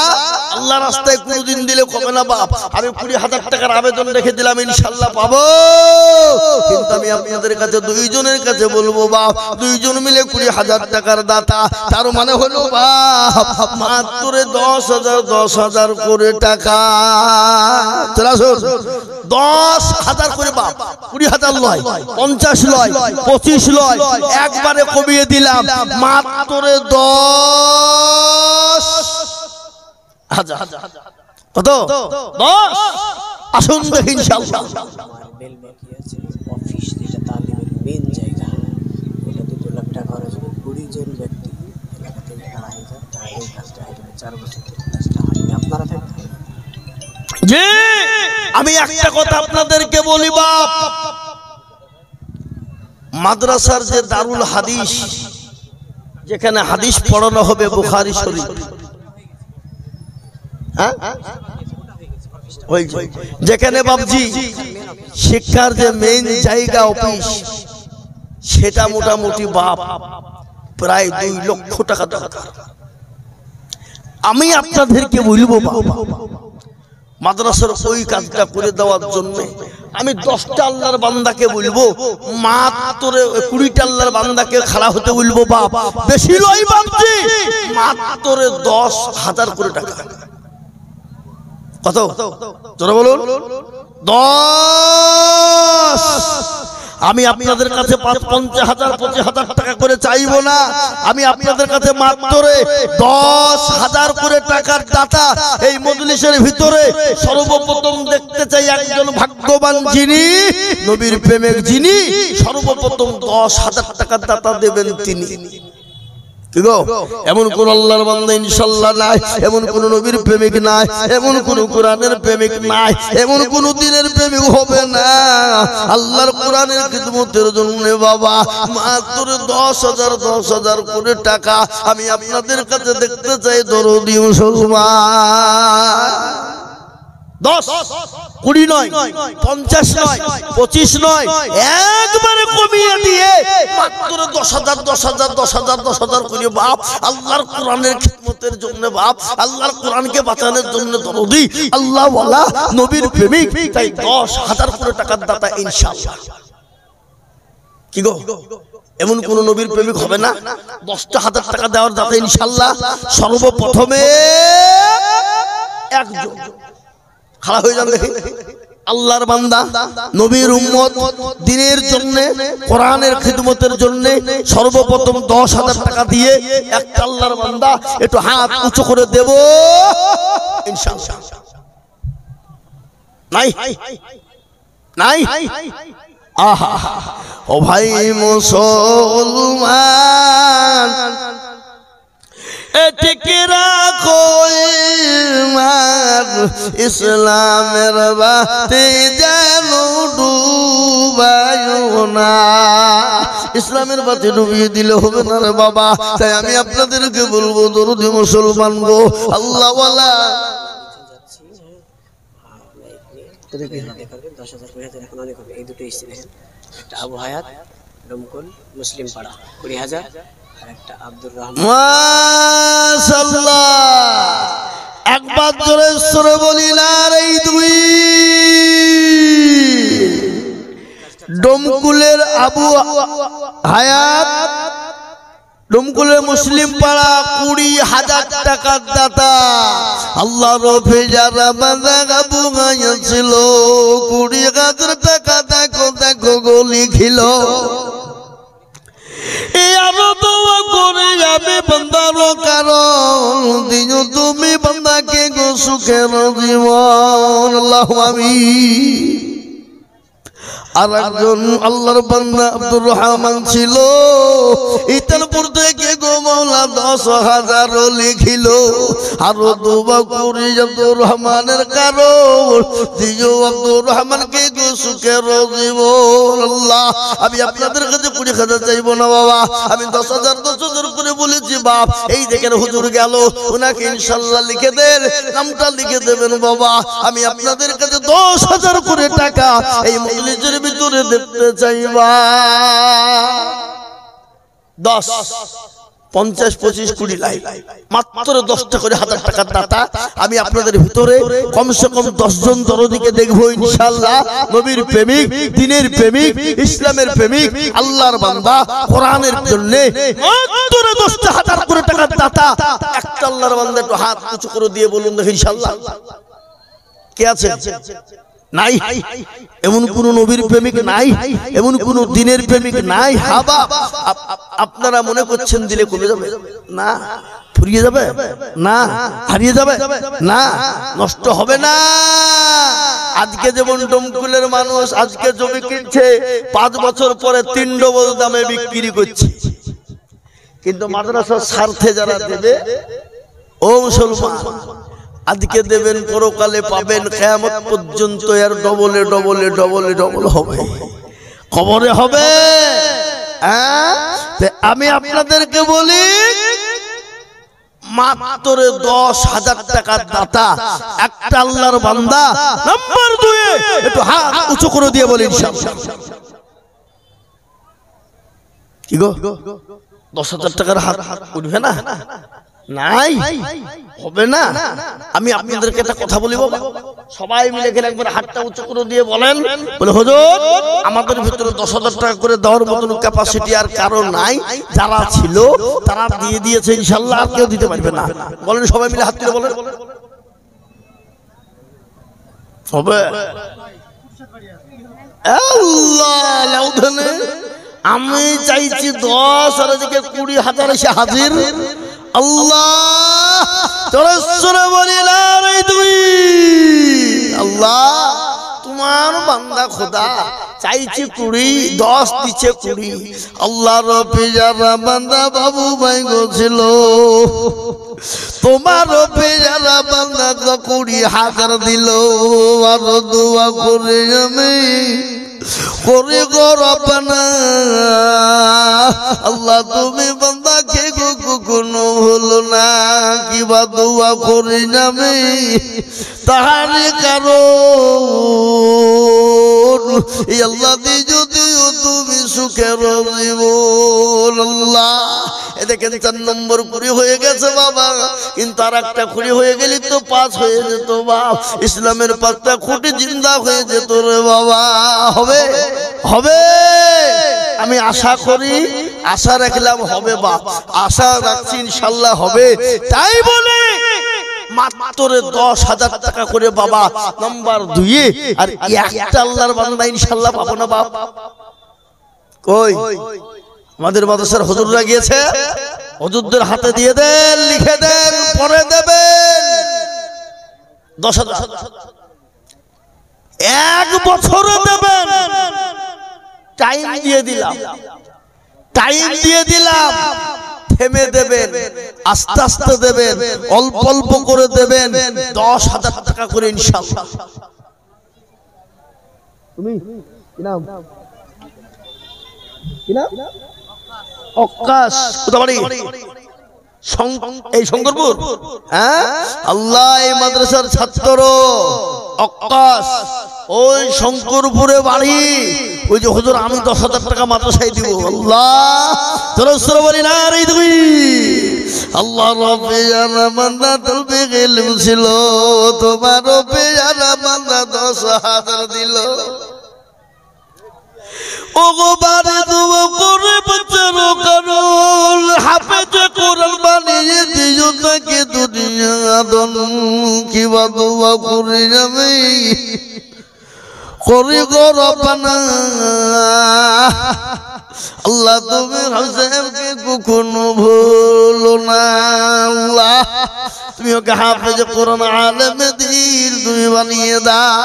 আল্লাহ রাস্তায় কোনদিন দিলে কবে না বাপ। আমি 20,000 টাকার আবেদন রেখে দিলাম, ইনশাআল্লাহ পাবো। কিন্তু আমি আপনাদের কাছে 2 জনের কাছে বলবো বাপ, 2 জন মিলে 20,000 টাকার দাতা। তার মানে হলো বাপ মাত্র 10,000 করে টাকা। চলা শোন, 10,000 করে বাপ, 20,000 লয়, 50 লয়, 25 লয়, একবারে কমিয়ে দিলাম মাত্র 10,000। কত? 10। আসুন দেখি ইনশাআল্লাহ। অফিস যেটা তালিমের মেন জায়গা, এটা 2 লাখ টাকা খরচ হবে। 20 জন ব্যক্তি এলাকা থেকে হারাই যায়, তার এই কাজটা এখানে 4 বছর থেকে কাজটা হয়নি। আপনারা থাকবেন জি। আমি একটা কথা আপনাদেরকে বলি বাপ, মাদ্রাসার যে দারুল হাদিস, যেখানে হাদিস পড়ানো হবে বুখারী শরীফ, হ্যাঁ ওই যেখানে বাবজি শিক্ষার যে মেইন জায়গা অফিস, সেটা মোটামুটি বাপ প্রায় 2 লক্ষ টাকা দরকার। আমি আপনাদেরকে বলবো বাবা, মাদ্রাসার ওই কাজটা করে দেওয়ার জন্য আমি 10টা আল্লাহর বান্দাকে বলবো, মাত্র 20টা আল্লাহর বান্দাকে খাড়া হতে বলবো বাপ। বেশি লয় বাপজি, মাত্র 10,000 করে টাকা। কত? তোরা বলুন। 10। আমি আপনাদের কাছে 50,000 25,000 টাকা করে চাইবো না। আমি আপনাদের কাছে মাত্র 10,000 করে টাকার দাতা এই মজলিসের ভিতরে সর্বপ্রথম দেখতে চাই একজন ভাগ্যবান যিনি নবীর প্রেমিক, যিনি সর্বপ্রথম 10,000 টাকার দাতা দেবেন তিনি। কি গো এমন কোন আল্লাহর বান্দা ইনশাআল্লাহ নাই, এমন কোন নবীর প্রেমিক নাই, এমন কোন কোরআনের প্রেমিক নাই, এমন কোন দিনের প্রেমিক হবে না আল্লাহর কোরআনের খিদমতের জন্য বাবা মাত্র 10,000 করে টাকা আমি আপনাদের কাছে দেখতে চাই দরদি মুসলমান। 10, 20 নয়, 50 নয়, 25 নয়, একবারে কমিয়ে দিয়ে মাত্র 10,000 করে বাপ আল্লাহর কোরআনের খিদমতের জন্য, বাপ আল্লাহর কোরআনকে বাঁচানোর জন্য দরদি আল্লাহ ওয়ালা নবীর প্রেমিক, তাই 10,000 করে টাকার দাতা ইনশাআল্লাহ। কি গো এমন কোন নবীর প্রেমিক হবে না 10,000 টাকা দেওয়ার দাতা ইনশাআল্লাহ। সর্বপ্রথমে একজন খাড়া হয়ে যান দেখি, আল্লাহর বান্দা নবীর উম্মত দ্বীনের জন্য কোরআনের খিদমতের জন্য সর্বপ্রথম 10,000 টাকা দিয়ে একটা আল্লাহর বান্দা একটু হাত উঁচু করে দেব ইনশাআল্লাহ। নাই নাই আহা ও ভাই মুসলমান এটিকে রাখো ঈমান ইসলামের বাতি যেন ডুবায়ো না। ইসলামের বাতি ডুবিয়ে দিলে হবে না রে বাবা, তাই আমি আপনাদেরকে বলবো দরদি মুসলমান গো আল্লাহ ওয়ালা 10,000 করে এখন অনেক হবে। এই দুটো ইস্তি দেখেন, একটা আবু হায়াত ডমকল মুসলিম পাড়া 20,000 আর একটা আব্দুর রহমান মাশাআল্লাহ। একবার জোরে সরে বলি না এই দুই ডমকুলের আবু হায়াত ডমকুলের মুসলিম পাড়া 20,000 টাকার দাতা আল্লাহ রফে যারা বান্দা বুঙাইয়া ছিল 20,000 টাকা দেখো দেখো গলি খিল। আরো দোয়া করে আমি বান্দার কারণ দিও তুমি বান্দাকে গো সুখের জীবন আল্লাহুম্মা আমিন। আর একজন আল্লাহর বান্দা আব্দুর রহমান ছিল, ইতালপুর থেকে গো মাওলা 10,000 লিখিল। আরো দোয়া করি আব্দুর রহমানের কারণ দিও আব্দুর রহমানকে গো সুখের জীবন আল্লাহ। আমি আপনাদের কাছে 20,000 চাইবো না বাবা, আমি 10,000 করে বলেছি বাপ। এই দেখেন হুজুর গেল, ওনাকে ইনশাআল্লাহ লিখে দেন, নামটা লিখে দেবেন বাবা। আমি আপনাদের কাছে 10,000 করে টাকা এই মজলিসের ভিতরে দেখতে চাইবা। 10, 50, 25, 20 লাই মাত্র 10টা করে 1,000 টাকার দাতা আমি আপনাদের ভিতরে কমসে কম 10 জন দরদিকে দেখবো ইনশাআল্লাহ। নবীর প্রেমিক, দ্বীনের প্রেমিক, ইসলামের প্রেমিক, আল্লাহর বান্দা, কোরআনের জন্য মাত্র 10,000 করে টাকার দাতা একটা আল্লাহর বান্দা একটু হাত উঁচু করে দিয়ে বলুন দেখি ইনশাআল্লাহ কে আছে? নাই এমন কোন নবীর প্রেমিক নাই, এমন কোন দ্বীনের প্রেমিক নাই। হাবা আপনারা মনে করছেন দিলে কমে যাবে না, ফুরিয়ে যাবে না, হারিয়ে যাবে না, নষ্ট হবে না। আজকে যেমন ডমকুলের মানুষ আজকে জমি কিনছে, 5 বছর পরে 3 ডবল দামে বিক্রি করছে, কিন্তু মাদ্রাসার স্বার্থে যারা দেবে ও মুসলমান আজকে দেবেন পরকালে পাবেন, কিয়ামত পর্যন্ত এর ডবলে ডবলে ডবলে ডবল হবে, কবরে হবে। আমি আপনাদেরকে বলি মাত্র 10,000 টাকার দাতা একটা আল্লাহর বান্দা। নাম্বার 2 একটু হাত উঁচু করে দিয়ে বলি ইনশাআল্লাহ। কি গো 10,000 টাকার হাত উঠবে না? নাই, হবে না। আমি আপনাদেরকে একটা কথা বলি বাবা, সবাই মিলে গেলে একবার হাতটা উঁচু করে দিয়ে বলেন, বলে হুজুর আমাদের ভিতরে 10,000 টাকা করে দেওয়ার মতন ক্যাপাসিটি আর কারো নাই, যারা ছিল তারা দিয়ে দিয়েছে ইনশাআল্লাহ, আর কেউ দিতে পারবে না। বলেন সবাই মিলে হাত তুলে বলেন হবে। আল্লাহ আমি চাইছি 10 আর এদিকে 20,000 এসে হাজির। আল্লাহ তোরে বলি না রে তুই আল্লাহ তোমার বান্দা খোদা চাইছি 20, 10 দিচ্ছে 20। আল্লাহর পেয়ারা বান্দা বাবু ভাই গো ছিল, তোমার পেয়ারা বান্দা 20,000 দিল। আর দোয়া করে আমি করে গো রব্বানা, আল্লাহ তুমি বান্দাকে কখনো ভুলো না। কিবা দোয়া করি আমি তাহারে কারণ আল্লাহ যদিও তুমি সুখের জীবন। আল্লাহ এ দেখেন 4 নম্বর 20 হয়ে গেছে বাবা, কিন্তু আর একটা 20 হয়ে গেলি তো 5 হয়ে যেত বাপ। ইসলামের 5টা খুঁটি জিন্দা হয়ে যেত রে বাবা। হবে হবে, আমি আশা করি, আশা রাখলাম হবে বাপ, আশা রাখছি ইনশাল্লাহ হবে। তাই বলে মাত্র 10,000 টাকা করে বাবা নাম্বার 2, আর একটা আল্লাহর বান্দা ইনশাল্লাহ পাবো না বাপ? কই আমাদের মাদ্রাসার হুজুররা গিয়েছে, হুজুরদের হাতে দিয়ে দেন, লিখে দেন, পরে দেবেন 10,000। 1 বছরে দেবেন, টাইম দিয়ে দিলাম, টাইম দিয়ে দিলাম। থেমে দেবেন, আস্তে আস্তে দেবেন, অল্প অল্প করে দেবেন, 10,000 টাকা করে ইনশাআল্লাহ। তুমি কি নাম? কি নাম? অক্কাশ কোথাবাড়ি? এই শঙ্করপুর। হ্যাঁ, আল্লাহ এই মাদ্রাসার ছাত্র অক্কাশ ওই শঙ্করপুরে বাড়ি। ওই যে হুজুর আমি 10,000 টাকা মাদ্রাসায় দিব। আল্লাহ তোর বলি না রে তুমি। আল্লাহ রব্বিয়ানা বান্দা তলবে গেলম ছিল, তোমার রব্বিয়ানা বান্দা 10,000 দিল। ও গো বারে দোয়া করে বাচ্চার কারণ হাফেজ কোরআন বানিয়ে দিও তাকে দুনিয়া দন। কিবা দোয়া করে আমি করি গো রব্বানা, আল্লাহ তুমি হোসেনকে কখনো ভুলো না। আল্লাহ তুমি ওকে হাফেজ কোরআন আলেমে দ্বীন তুমি বানিয়ে দাও।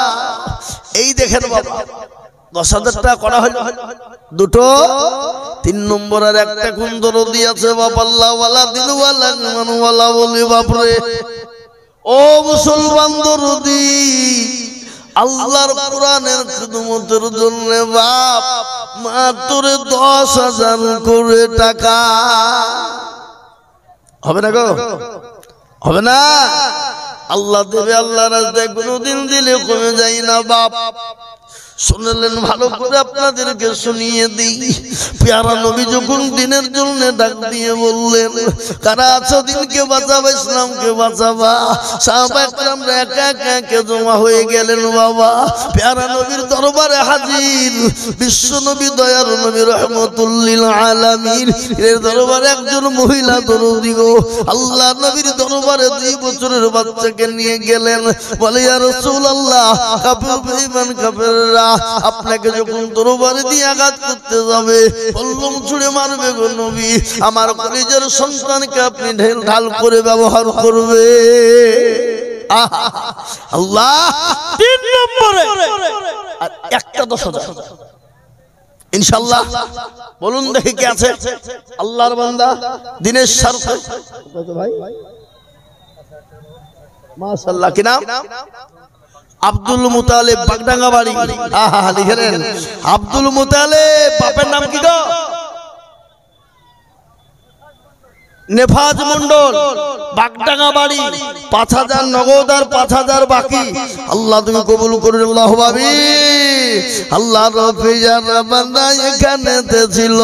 এই দেখেন বাবা 10,000 টাকা করা হলো দুটো। 3 নম্বর আর একটা কোন দরদি আছে বাপ, আল্লাহ ওয়ালা দিল ওয়ালা মান ওয়ালা বলি বাপরে। ও মুসলমান দরদি, আল্লাহর কোরআনের খিদমতের জন্য বাপ মাত্র 10,000 করে টাকা। হবে না গো? হবে না? আল্লাহ দেবে, আল্লাহ রাস্তায় কোনোদিন দিলে কমে যায় না বাপ। শুনলেন ভালো করে আপনাদেরকে শুনিয়ে দিই। পেয়ারা নবী যখন দিনের জন্য ডাক দিয়ে বললেন, কারা আছো দিনকে বাঁচাবা, ইসলামকে বাঁচাবা, সাহাবায়ে কেরামরা একা একা জমা হয়ে গেলেন বাবা। পেয়ারা নবীর দরবারে হাজির বিশ্ব নবী, দয়ার নবী, রহমতুল লিল আলামিন এর দরবারে একজন মহিলা দরদি গো আল্লাহ নবীর দরবারে 2 বছরের বাচ্চাকে নিয়ে গেলেন। বলে ইয়া রাসূলুল্লাহ, কাফের বেঈমান কাফেররা আপনাকে যখন দরবারে দিয়ে আঘাত করতে যাবে, কলম ছুঁড়ে মারবে গো নবী, আমার কলিজার সন্তানকে আপনি ঢাল করে ব্যবহার করবে। আল্লাহ 3 নম্বরে আর একটা 10,000 ইনশাআল্লাহ। বলুন দেখি কে আছে আল্লাহর বান্দা দিনের স্বার্থে? ভাই মাশাআল্লাহ, কি নাম? আব্দুল মুতালিব, বাগডাঙ্গা বাড়ি। লিখেন আব্দুল মুতালিব। বাপের নাম কি গো? নেফাজ মন্ডল, বাগডাঙ্গা বাড়ি। 5,000 নগদ আর 5,000 বাকি। আল্লাহ তুমি কবুল করুন আল্লাহ ভাবি। আল্লাহ রফিজানা বান্দা এখানেতে ছিল,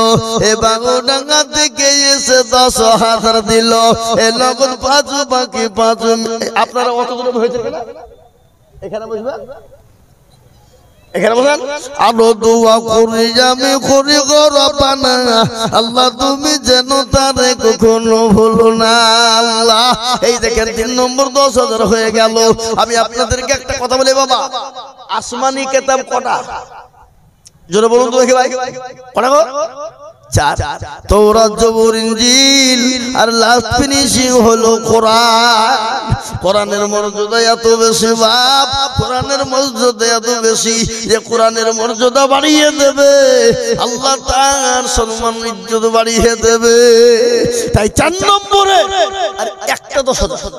এ বাগডাঙ্গা থেকে এসে 10,000 দিল। এ নগদ 5 বাকি 5। আপনারা কত দূরে হয়েছে? এখানে বসবেন, এখানে বসেন। আরো দোয়া করি আমি করি গো রব্বানা, আল্লাহ তুমি যেন তারে কখনো ভুলো না। আল্লাহ এই দেখেন 3 নম্বর 10,000 হয়ে গেল। আমি আপনাদেরকে একটা কথা বলি বাবা, আসমানি কিতাব কটা? জোরে বলুন তো দেখি ভাই, কটা গো? 4। তাওরাত, জবুর, ইনজিল আর লাস্ট ফিনিশিং হলো কোরআন। কোরআনের মর্যাদা এত বেশি বাপ, কোরআনের মর্যাদা এত বেশি যে কোরআনের মর্যাদা বাড়িয়ে দেবে, আল্লাহ তার সম্মান ইজ্জত বাড়িয়ে দেবে। তাই 4 নম্বরে আর একটা 10,000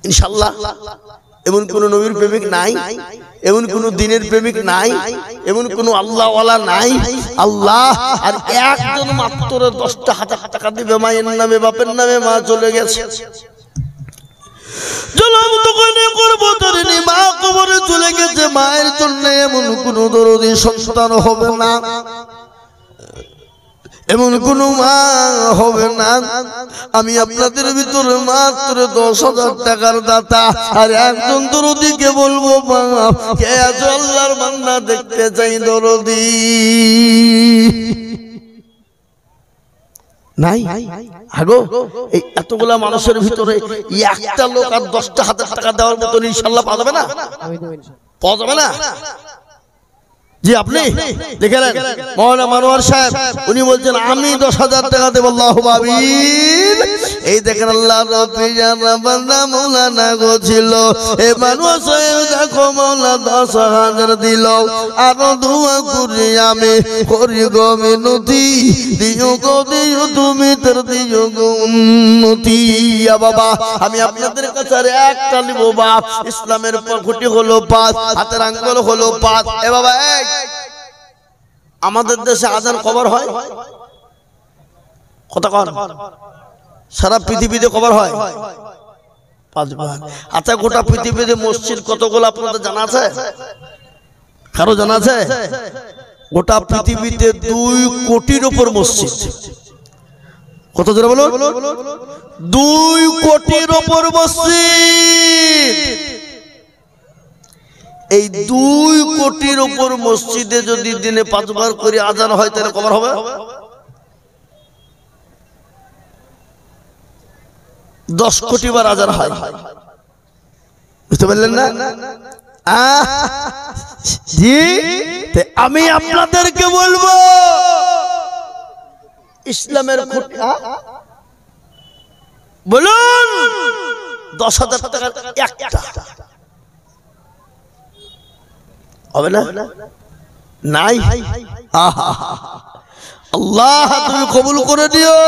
ইনশাআল্লাহ। এমন কোন নবীর প্রেমিক নাই, এমন কোন দিনের প্রেমিক নাই, এমন কোন আল্লাহওয়ালা নাই। আল্লাহ আর একজন মাত্র 10,000 টাকা দিবে, মায়ের নামে বাপের নামে, মা চলে গেছে, মা কবরে চলে গেছে, মায়ের জন্য এমন কোন দরদি সন্তান হবে না, এমন কোন মা হবে না। আমি আপনাদের ভিতরে মাত্র 10,000 টাকার দাতা আর একজন দরদিকে বলবো, বাপ কে আছো আল্লাহর বান্দা, দেখতে চাই দরদি নাই। আগো এই এতগুলা মানুষের ভিতরে একটা লোক আর 10,000 টাকা দেওয়ার মতো ইনশাআল্লাহ পাওয়া যাবে না, পাওয়া যাবে না। জি আপনি দেখেন মাওলানা মানোয়ার সাহেব, উনি বলছেন আমি 10,000 টাকা দেব, আল্লাহু আমিন। এই দেখেন আল্লাহ রব্বি জানা বান্দা মাওলানা গো ছিল, এই মানোয়ার সাহেব দেখো মাওলা 10,000 দিল। আরো দোয়া করি আমি, করি গো মিনতি, দিও গো দিও তুমি তোর দিও গো উন্নতি। বাবা আমি আপনাদের কাছে আর একটা নিব বাপ, ইসলামের খুঁটি হলো 5, হাতের আঙ্গুল হলো 5। এ বাবা আমাদের দেশে আজান কবর হয় কথা কন, সারা পৃথিবীতে কবর হয় 5 বার। আচ্ছা গোটা পৃথিবীতে মসজিদ কতগুলো আপনাদের জানা আছে? কারো জানা আছে? গোটা পৃথিবীতে 2 কোটির উপর মসজিদ। কত জোরে বলুন? 2 কোটির উপর মসজিদ। এই 2 কোটির উপর মসজিদে যদি দিনে 5 বার করে আজান হয় তাহলে কবর হবে 10 কোটি বার আজান হয়। বুঝতে পারলেন না? জি আমি আপনাদেরকে বলবো ইসলামের খুঁটি বলুন 10,000 টাকার একটা হবে না? নাই। আল্লাহ তুমি কবুল করে দিও।